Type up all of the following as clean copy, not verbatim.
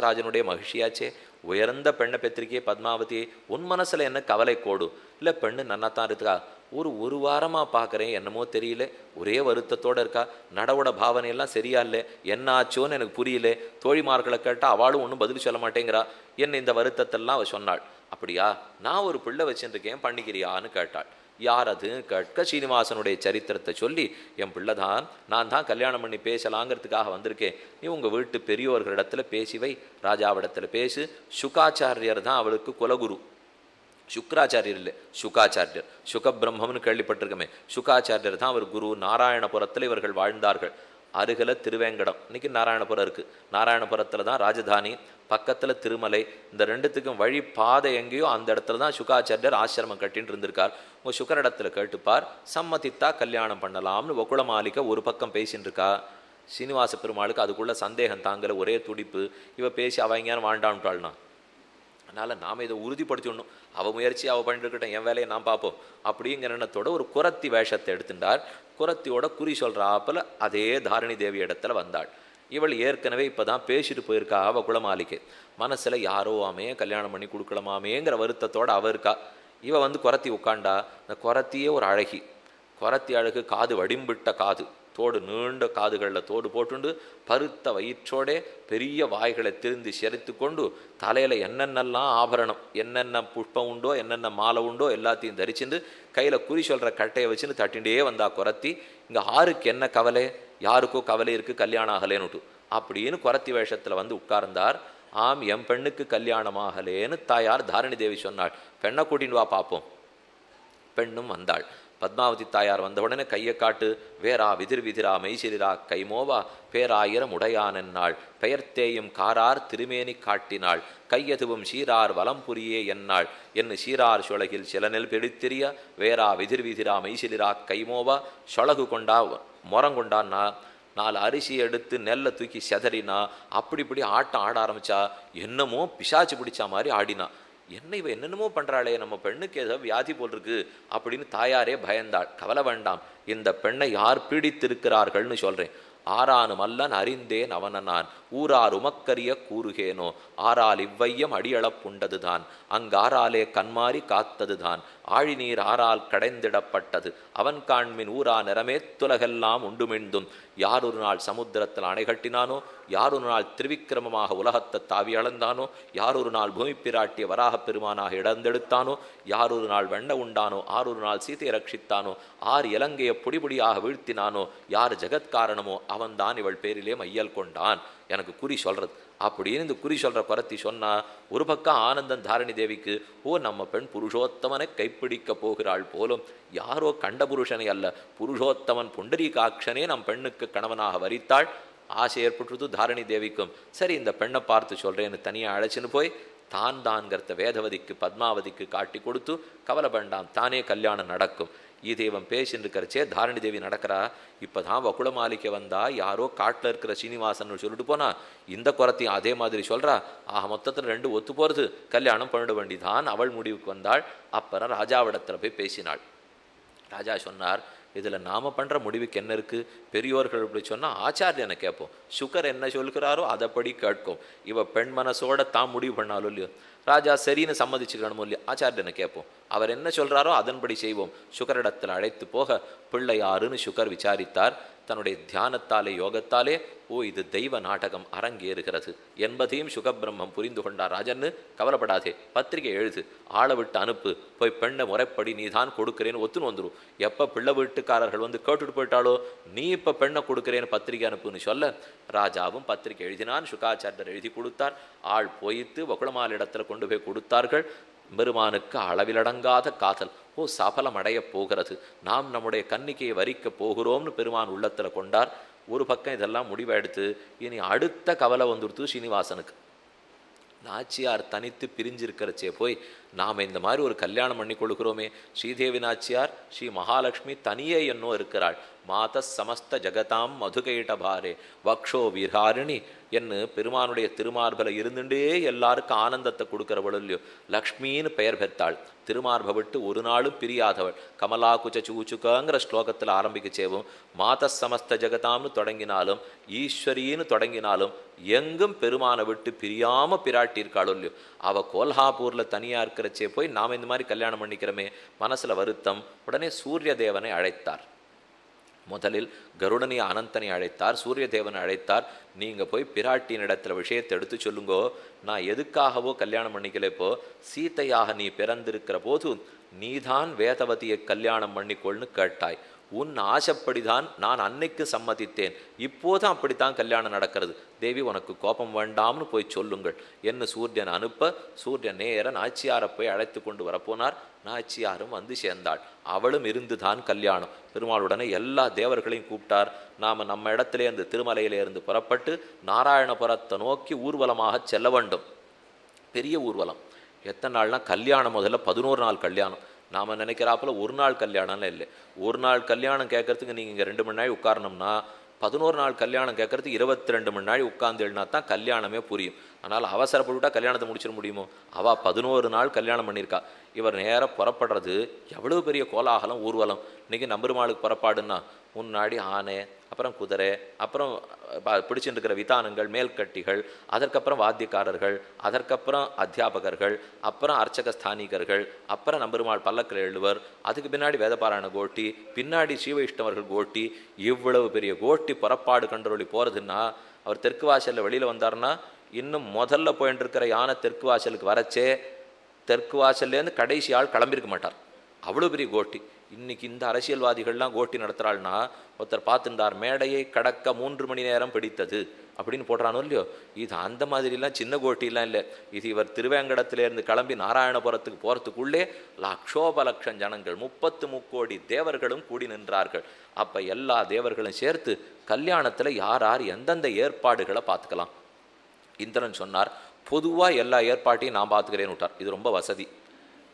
ராஜனுடைய மகிழ்ச்சியாச்சே. உயர்ந்த பெண்ணை பெற்றிருக்கே பத்மாவதியை, உன் மனசுல என்ன கவலை கோடு? இல்லை பெண்ணு நன்னாத்தான் இருக்கா, ஒரு வாரமாக பார்க்குறேன், என்னமோ தெரியல, ஒரே வருத்தத்தோடு இருக்கா, நடவோட பாவனையெல்லாம் சரியா இல்லை, என்ன ஆச்சோன்னு எனக்கு புரியல, தோழிமார்களை கேட்டால் அவளும் ஒன்றும் பதில் சொல்ல மாட்டேங்கிறா, என்ன இந்த வருத்தத்தெல்லாம் அவள் சொன்னாள். அப்படியா, நான் ஒரு பிள்ளை வச்சுருக்கேன், பண்ணிக்கிறியான்னு கேட்டாள். யார் அது கேட்க சீனிவாசனுடைய சரித்திரத்தை சொல்லி, என் பிள்ளை தான், நான் தான் கல்யாணம் பண்ணி பேசலாங்கிறதுக்காக வந்திருக்கேன், நீ உங்கள் வீட்டு பெரியோர்களிடத்துல பேசி வை, ராஜாவிடத்தில் பேசு. சுகாச்சாரியர் தான் அவளுக்கு குலகுரு. சுக்ராச்சாரியர் இல்லை, சுகாச்சாரியர். சுகபிரம்மம்னு கேள்விப்பட்டிருக்கமே, சுகாச்சாரியர் தான் அவர் குரு. நாராயணபுரத்தில் இவர்கள் வாழ்ந்தார்கள். அருகில் திருவேங்கடம், இன்னைக்கு நாராயணபுரம் இருக்குது, நாராயணபுரத்தில் தான் ராஜதானி, பக்கத்தில் திருமலை. இந்த ரெண்டுத்துக்கும் வழி பாதை எங்கேயோ அந்த இடத்துல தான் சுகாச்சாரியர் ஆசிரமம் கட்டின்னு இருந்திருக்கார். உங்கள் சுக்கரிடத்தில் கேட்டுப்பார், சம்மதித்தா கல்யாணம் பண்ணலாம்னு வகுளமாலிக்க ஒரு பக்கம் பேசின்னு இருக்கா. சீனிவாச பெருமாளுக்கு அதுக்குள்ள சந்தேகம் தாங்கல, ஒரே துடிப்பு. இவ பேசி அவ எங்கேயானு வாண்டான்ட்டாள்னா, அதனால் நாம் இதை உறுதிப்படுத்திடணும். அவள் முயற்சி அவள் பண்ணிட்டுருக்கட்டும், என் வேலையை நான் பார்ப்போம் அப்படிங்கிற எண்ணத்தோட ஒரு குரத்தி வேஷத்தை எடுத்துட்டார். குரத்தியோட குறி சொல்கிறாப்பில் அதே தாரணி தேவி இடத்துல வந்தாள். இவள் ஏற்கனவே இப்போ தான் பேசிட்டு போயிருக்கா அவள் குலமாளிகை. மனசில் யாரோ ஆமையே கல்யாணம் பண்ணி கொடுக்கலாமாமேங்கிற வருத்தத்தோடு அவள் இருக்கா. இவள் வந்து குரத்தி உட்காண்டா. இந்த குரத்தியே ஒரு அழகி, குரத்தி அழகு, காது வடிம்பிட்ட காது, தோடு நீண்ட காதுகளில் தோடு போட்டுண்டு, பருத்த வயிற்றோடே பெரிய வாய்களை திருந்தி செறித்து கொண்டு, தலையில் என்னென்னலாம் ஆபரணம், என்னென்ன புஷ்பம் உண்டோ, என்னென்ன மாலை உண்டோ எல்லாத்தையும் தரிச்சுண்டு, கையில் குறி சொல்கிற கட்டையை வச்சுன்னு தட்டிகிட்டே வந்தா குரத்தி. இங்கே ஆருக்கு என்ன கவலை, யாருக்கோ கவலை இருக்குது, கல்யாணம் ஆகலேன்னுட்டு அப்படின்னு குரத்தி வேஷத்தில் வந்து உட்கார்ந்தார். ஆம், என் பெண்ணுக்கு கல்யாணம் ஆகலேன்னு தாயார் தாரணி தேவி சொன்னாள். பெண்ணை கூட்டின்னு வா பார்ப்போம். பெண்ணும் வந்தாள். பத்மாவதி தாயார் வந்த உடனே கையை காட்டு, வேறா விதிர் விதிரா மெய்சிலிரா கைமோவா பேராயிரம் உடையானென்னாள், பெயர்த்தேயும் காரார் திருமேனி காட்டினாள், கையதுவும் சீரார் வலம்புரியே என்னாள், என்று சீரார் சொலகில் சிலநெல் பிடித்திரிய வேறா விதிர் விதிரா மெய்சிலிரா கைமோவா. சொலகு கொண்டா முறங்கொண்டான்னா, 4 அரிசி எடுத்து நெல்லை தூக்கி செதறினா, அப்படி இப்படி ஆட்டம் ஆட ஆரம்பிச்சா, என்னமோ பிசாச்சு பிடிச்சா மாதிரி ஆடினா. என்ன இவ என்னென்னமோ பண்ணுறாளே, நம்ம பெண்ணுக்கு ஏதோ வியாதி போல் இருக்கு அப்படின்னு தாயாரே பயந்தாள். கவலை வேண்டாம், இந்த பெண்ணை யார் பீடித்திருக்கிறார்கள்னு சொல்கிறேன். ஆறானு மல்லன் அறிந்தேன் அவன நான், ஊரார் உமக்கரிய கூறுகேனோ, ஆறால் இவ்வையம் அடியளப்புண்டது தான், அங்காராலே கண்மாறி காத்தது தான், ஆழிநீர் ஆறால் கடைந்திடப்பட்டது, அவன் காண்மின் ஊரா நிறமே துலகெல்லாம் உண்டுமிழ்ந்தும், யார் ஒரு நாள் சமுத்திரத்தில் அணை கட்டினானோ, யார் ஒரு நாள் திருவிக்கிரமமாக உலகத்தை தாவி அளந்தானோ, யார் ஒரு நாள் பூமி பிராட்டிய வராகப் பெருமானாக இடந்தெடுத்தானோ, யார் ஒரு நாள் வெண்ண உண்டானோ, ஆர் ஒரு நாள் சீதையை ரட்சித்தானோ, ஆர் இலங்கையை பொடிபொடியாக வீழ்த்தினானோ, யார் ஜெகத்காரணமோ அவன்தான் இவள் பேரிலே மையல் கொண்டான். எனக்கு குறி சொல்றது அப்படின்னு இந்த குறி சொல்ற குரத்தி சொன்னா, ஒரு பக்கம் ஆனந்தம் தாரணி தேவிக்கு. ஓ, நம்ம பெண் புருஷோத்தமனை கைப்பிடிக்க போகிறாள் போலும். யாரோ கண்ட புருஷனை அல்ல, புருஷோத்தமன் புண்டரீகாட்சனே நம் பெண்ணுக்கு கணவனாக வரித்தாள். ஆசை ஏற்பட்டுறது தாரணி தேவிக்கும். சரி, இந்த பெண்ணை பார்த்து சொல்றேன்னு தனியாக அழைச்சின்னு போய் தான்கிறத வேதவதிக்கு பத்மாவதிக்கு காட்டி கொடுத்து, கவலை வேண்டாம், தானே கல்யாணம் நடக்கும். ஈதேவன் பேசின்னு இருக்கிறச்சே தாரணி தேவி நடக்கிறா. இப்போ தான் வகுளமாளிகை வந்தா, யாரோ காட்டில் இருக்கிற சீனிவாசன் சொல்லிட்டு போனா, இந்த குரத்தையும் அதே மாதிரி சொல்கிறா. ஆக மொத்தத்தில் 2 ஒத்து போகிறது, கல்யாணம் பண்ணிட வேண்டிதான். அவள் முடிவுக்கு வந்தாள். அப்புறம் ராஜாவிடத்தில் போய் பேசினாள். ராஜா சொன்னார், இதில் நாம் பண்ணுற முடிவுக்கு என்ன இருக்குது? பெரியோர்கள் இப்படி சொன்னால் ஆச்சாரியனை கேட்போம், சுகர் என்ன சொல்கிறாரோ அதைப்படி கேட்கும். இவ பெண் மனசோட தான் முடிவு பண்ணாலும் இல்லையோ, ராஜா சரின்னு சம்மதிச்சுக்கணுமோ இல்லையோ, ஆச்சாரியனை கேட்போம், அவர் என்ன சொல்கிறாரோ அதன்படி செய்வோம். சுகரிடத்தில் அழைத்து போக பிள்ளையாருன்னு சுகர் விசாரித்தார். தன்னுடைய தியானத்தாலே யோகத்தாலே, ஓ, இது தெய்வ நாடகம் அரங்கேறுகிறது என்பதையும் சுகபிரம்மம் புரிந்து கொண்டார். ராஜன்னு கவலைப்படாதே, பத்திரிகை எழுது, ஆளை விட்டு அனுப்பு, போய் பெண்ணை முறைப்படி நீ தான் கொடுக்குறேன்னு ஒத்துன்னு வந்துடும். எப்போ பிள்ளை வீட்டுக்காரர்கள் வந்து கேட்டுட்டு போயிட்டாலோ, நீ இப்போ பெண்ணை கொடுக்குறேன்னு பத்திரிகை அனுப்புன்னு சொல்ல, ராஜாவும் பத்திரிகை எழுதினான். சுகாச்சாரியர் எழுதி கொடுத்தார். ஆள் போயிட்டு வகுளமால் இடத்துல கொண்டு போய் கொடுத்தார்கள். பெருமானுக்கு அளவிலடங்காத காதல். ஓ, சபலம் அடையப் போகிறது, நாம் நம்முடைய கன்னிகையை வரிக்கப் போகிறோம்னு பெருமான் உள்ளத்தில் கொண்டார். ஒரு பக்கம் இதெல்லாம் முடிவெடுத்து, இனி அடுத்த கவலை வந்துடுத்து சீனிவாசனுக்கு. நாச்சியார் தனித்து பிரிஞ்சிருக்கிறச்சே போய் நாம் இந்த மாதிரி ஒரு கல்யாணம் பண்ணி கொடுக்குறோமே, ஸ்ரீதேவி நாச்சியார், ஸ்ரீ மகாலட்சுமி தனியே என்னோ இருக்கிறாள், மாத சமஸ்த ஜகதாம் மதுகையிட்ட பாரே வக்ஷோ விஹாரிணி என்று பெருமானுடைய திருமார்பல இருந்துட்டே எல்லாருக்கும் ஆனந்தத்தை கொடுக்கிறவள் இல்லையோ லக்ஷ்மின்னு பெயர் பெற்றாள். திருமார்பை விட்டு ஒரு நாளும் பிரியாதவள். கமலா குச்ச சூச்சுக்கங்கிற ஸ்லோகத்தில் ஆரம்பிக்கச்சேவும் மாத சமஸ்த ஜகதாம்னு தொடங்கினாலும் ஈஸ்வரின்னு தொடங்கினாலும் எங்கும் பெருமானை விட்டு பிரியாம பிராட்டியிருக்காளோ இல்லையோ. அவள் கோல்ஹாப்பூர்ல தனியா இருக்கிறச்சே போய் நாம் இந்த மாதிரி கல்யாணம் பண்ணிக்கிறோமே மனசுல வருத்தம். உடனே சூரிய தேவனை அழைத்தார். முதலில் கருடனை அனந்தனை அழைத்தார், சூரிய தேவனை அழைத்தார். நீங்கள் போய் பிராட்டியின் இடத்துல விஷயத்தை எடுத்து சொல்லுங்கோ, நான் எதுக்காகவோ கல்யாணம் பண்ணிக்கல, இப்போ சீத்தையாக நீ பிறந்திருக்கிற போது நீதான் வேதவதியை கல்யாணம் பண்ணிக்கொள்னு கேட்டாய். உன் ஆசைப்படிதான் நான் அன்னைக்கு சம்மதித்தேன், இப்போதான் அப்படித்தான் கல்யாணம் நடக்கிறது. தேவி உனக்கு கோபம் வேண்டாம்னு போய் சொல்லுங்கள் என்று சூரியன் அனுப்ப சூரியன் நேர நாச்சியாரை போய் அழைத்து கொண்டு வரப்போனார். நாச்சியாரும் வந்து சேர்ந்தாள். அவளும் இருந்துதான் கல்யாணம். பெருமாளுடனே எல்லா தேவர்களையும் கூப்பிட்டார். நாம் நம்ம இடத்திலே இருந்து திருமலையிலேருந்து புறப்பட்டு நாராயணபுரத்தை நோக்கி ஊர்வலமாக செல்ல வேண்டும். பெரிய ஊர்வலம். எத்தனை நாள்னா கல்யாணம் முதல்ல 11 நாள் கல்யாணம். நாம் நினைக்கிறாப்புல ஒரு நாள் கல்யாணம்லாம் இல்லை. ஒரு நாள் கல்யாணம் கேட்கறதுக்கு நீங்கள் இங்கே 2 மணி நேரம் உட்காரணும்னா 11 நாள் கல்யாணம் கேட்கறதுக்கு 22 மணி நேரம் உட்கார்ந்து எழுனா தான் கல்யாணமே புரியும். அதனால் அவசரப்பட்டுவிட்டா கல்யாணத்தை முடிச்சிட முடியுமோ? அவள் 11 நாள் கல்யாணம் பண்ணியிருக்கா. இவர் நேராக புறப்படுறது எவ்வளோ பெரிய கோலாகலம் ஊர்வலம். இன்றைக்கி நம்பெருமாளுக்கு புறப்பாடுன்னா முன்னாடி ஆனை, அப்புறம் குதிரை, அப்புறம் பிடிச்சுட்டு இருக்கிற விதானங்கள், மேல்கட்டிகள், அதற்கப்புறம் வாத்தியக்காரர்கள், அதற்கப்புறம் அத்தியாபகர்கள், அப்புறம் அர்ச்சக ஸ்தானிகர்கள், அப்புறம் நம்பெருமாள் பல்லக்கில் எழுவர், அதுக்கு பின்னாடி வேதபாராயண கோட்டி, பின்னாடி ஸ்ரீவைஷ்ணவர்கள் கோட்டி. இவ்வளவு பெரிய கோட்டி புறப்பாடு கண்டொழி போகிறதுன்னா அவர் தெற்கு வாசலில் வெளியில் வந்தார்னா இன்னும் முதல்ல போயிட்டு இருக்கிற யானை தெற்கு வாசலுக்கு வரச்சே தெற்கு வாசல்லேருந்து கடைசி ஆள் கிளம்பியிருக்க மாட்டார். அவ்வளோ பெரிய கோட்டி. இன்னைக்கு இந்த அரசியல்வாதிகள்லாம் கோட்டி நடத்துகிறாள்னா ஒருத்தர் பார்த்துட்டார், மேடையை கடக்க 3 மணி நேரம் பிடித்தது அப்படின்னு போடுறானோ இல்லையோ. இது அந்த மாதிரிலாம் சின்ன கோட்டிலாம் இல்லை. இது இவர் திருவேங்கடத்திலேருந்து கிளம்பி நாராயணபுரத்துக்கு போகிறதுக்குள்ளே லட்சோபலட்சம் ஜனங்கள், 33 கோடி தேவர்களும் கூடி நின்றார்கள். அப்போ எல்லா தேவர்களும் சேர்த்து கல்யாணத்தில் யார் யார் எந்தெந்த ஏற்பாடுகளை பார்த்துக்கலாம். இந்திரன் சொன்னார், பொதுவாக எல்லா ஏற்பாட்டையும் நான் பார்த்துக்கிறேன்னு விட்டார். இது ரொம்ப வசதி.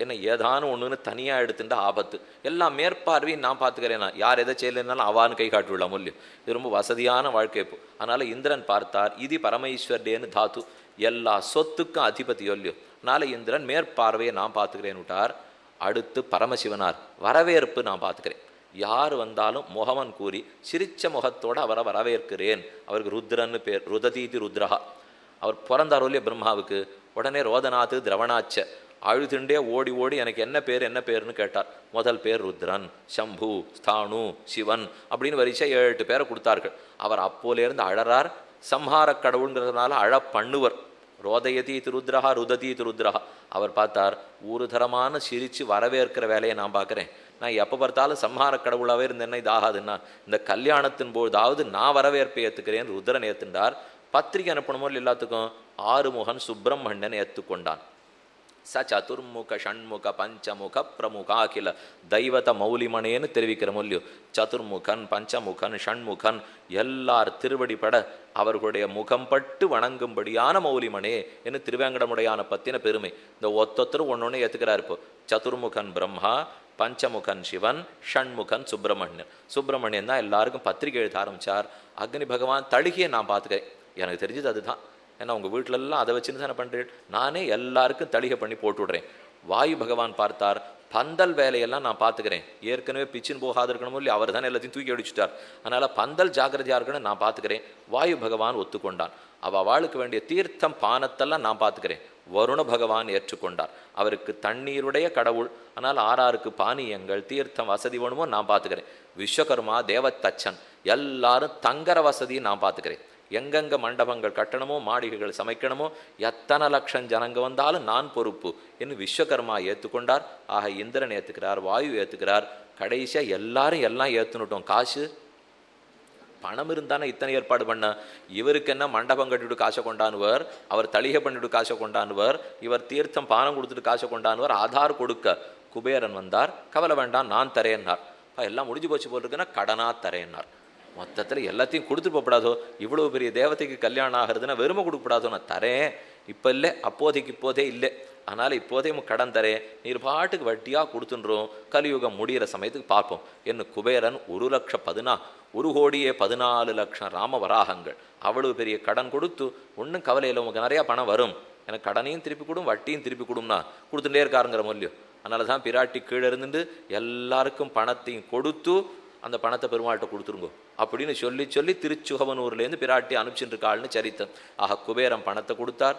ஏன்னா ஏதானும் ஒன்றுன்னு தனியாக எடுத்துட்டா ஆபத்து. எல்லாம் மேற்பார்வையும் நான் பார்த்துக்கிறேன்னா யார் எதை செய்யலைன்னாலும் அவான்னு கை காட்டி விடலாம் இல்லையோ. இது ரொம்ப வசதியான வாழ்க்கை இப்போ. அதனால் இந்திரன் பார்த்தார், இது பரமேஸ்வர்டேன்னு தாத்து, எல்லா சொத்துக்கும் அதிபதியோ இல்லையோ. அதனால் இந்திரன் மேற்பார்வையை நான் பார்த்துக்கிறேன்னு விட்டார். அடுத்து பரமசிவனார், வரவேற்பு நான் பார்த்துக்கிறேன். யார் வந்தாலும் முகமன் கூறி சிரிச்ச முகத்தோடு அவரை வரவேற்கிறேன். அவருக்கு ருத்ரன்னு பேர், ருததீதி ருத்ரஹா. அவர் பிறந்தாரோ இல்லையா பிரம்மாவுக்கு. உடனே ரோதநாத்து திரவணாச்ச அழுதுண்டே ஓடி ஓடி எனக்கு என்ன பேர்னு கேட்டார். முதல் பேர் ருத்ரன், சம்பு, ஸ்தானு, சிவன் அப்படின்னு வரிசை 7 பேரை கொடுத்தார்கள். அவர் அப்போலேருந்து அழறார். சம்ஹார கடவுளுங்கிறதுனால அழ பண்ணுவர். ரோதயதி திருத்ரஹா ருததி திருத்ரஹா. அவர் பார்த்தார், ஒரு தரமான சிரித்து வரவேற்கிற வேலையை நான் பார்க்குறேன். நான் எப்போ பார்த்தாலும் சம்ஹார கடவுளாகவே இருந்தேன்னா இதாகாதுன்னா இந்த கல்யாணத்தின் போதாவது நான் வரவேற்பை ஏற்றுக்கிறேன் ருத்ரன் ஏற்றுண்டார். பத்திரிகை அனுப்பணுமோ எல்லாத்துக்கும் ஆறுமுகன் சுப்பிரமணியன் ஏற்றுக்கொண்டான். ச சதுர்முக ஷண்முக பஞ்சமுக பிரமுகாகில தெய்வத மௌலிமனேன்னு தெரிவிக்கிற மொழியோ. சதுர்முகன், பஞ்சமுகன், ஷண்முகன் எல்லார் திருவடிப்பட அவர்களுடைய முகம் பட்டு வணங்கும்படியான மௌலிமனே என்று திருவேங்கடமுடையான பற்றின பெருமை. இந்த ஒத்தொத்தரும் ஒன்று ஏற்றுக்கிறார். இப்போ சதுர்முகன் பிரம்மா, பஞ்சமுகன் சிவன், ஷண்முகன் சுப்பிரமணியன். சுப்பிரமணியன் தான் எல்லாருக்கும் பத்திரிகை எழுத ஆரம்பித்தார். அக்னி பகவான் தழுகியை நான் பார்த்துக்கிறேன். எனக்கு தெரிஞ்சது அதுதான். ஏன்னா உங்கள் வீட்டிலெல்லாம் அதை வச்சுன்னு தானே பண்ணுறேன். நானே எல்லாருக்கும் தளிகை பண்ணி போட்டு விட்றேன். வாயு பகவான் பார்த்தார், பந்தல் வேலையெல்லாம் நான் பார்த்துக்கிறேன். ஏற்கனவே பிச்சின்னு போகாது இருக்கணுமோ இல்லையா, அவர் தானே எல்லாத்தையும் தூக்கி அடிச்சுட்டார். அதனால் பந்தல் ஜாக்கிரதையாக இருக்கணும்னு நான் பார்த்துக்கிறேன். வாயு பகவான் ஒத்துக்கொண்டான். அவளுக்கு வேண்டிய தீர்த்தம் பானத்தெல்லாம் நான் பார்த்துக்கிறேன். வருண பகவான் ஏற்றுக்கொண்டார். அவருக்கு தண்ணீருடைய கடவுள். ஆனால் ஆறாருக்கு பானியங்கள் தீர்த்தம் வசதி வேணுமோ நான் பார்த்துக்கிறேன். விஸ்வகர்மா தேவத்தச்சன் எல்லாரும் தங்கர வசதியும் நான் பார்த்துக்கிறேன். எங்கெங்கே மண்டபங்கள் கட்டணமோ மாளிகைகள் சமைக்கணுமோ எத்தனை லட்சம் ஜனங்க வந்தாலும் நான் பொறுப்பு என்று விஸ்வகர்மா ஏற்றுக்கொண்டார். ஆக இந்திரன் ஏற்றுக்கிறார், வாயு ஏற்றுக்கிறார். கடைசியாக எல்லாரும் எல்லாம் ஏற்றுனுட்டோம். காசு பணம் இருந்தானே இத்தனை ஏற்பாடு பண்ண. இவருக்கு என்ன மண்டபம் கட்டிவிட்டு காசை கொண்டானுவர், அவர் தளிகை பண்ணிவிட்டு காசை கொண்டானுவர், இவர் தீர்த்தம் பானம் கொடுத்துட்டு காசை கொண்டானுவர். ஆதார் கொடுக்க குபேரன் வந்தார். கவலை வேண்டாம் நான் தரேன்னார். எல்லாம் முடிஞ்சு போச்சு போல் இருக்குன்னா கடனா தரேன்னார். மொத்தத்தில் எல்லாத்தையும் கொடுத்துட்டு போகப்படாதோ. இவ்வளோ பெரிய தேவதைக்கு கல்யாணம் ஆகிறதுனா வெறுமை கொடுக்கப்படாதோ. நான் தரேன், இப்போ இல்லை, அப்போதைக்கு இப்போதே இல்லை. அதனால் இப்போதே கடன் தரேன், நீர் பாட்டுக்கு வட்டியாக கொடுத்துன்றோம், கலியுகம் முடிகிற சமயத்துக்கு பார்ப்போம் என்ன. குபேரன் 1,14,14 ராம வராகங்கள் அவ்வளவு பெரிய கடன் கொடுத்து ஒன்றும் கவலையில் உங்களுக்கு நிறையா பணம் வரும், எனக்கு கடனையும் திருப்பி கொடும் வட்டியும் திருப்பி கொடும்னா கொடுத்துட்டே இருக்காருங்கிற மூலியம். அதனால தான் பிராட்டி கீழே இருந்துட்டு எல்லாருக்கும் பணத்தையும் கொடுத்து அந்த பணத்தை பெருமாள்கிட்ட கொடுத்துருங்கோ அப்படின்னு சொல்லி சொல்லி திருச்சுகவனூர்லேருந்து பிராட்டி அனுப்பிச்சுட்டு இருக்காள்னு சரித்தம். ஆக குபேரன் பணத்தை கொடுத்தார்.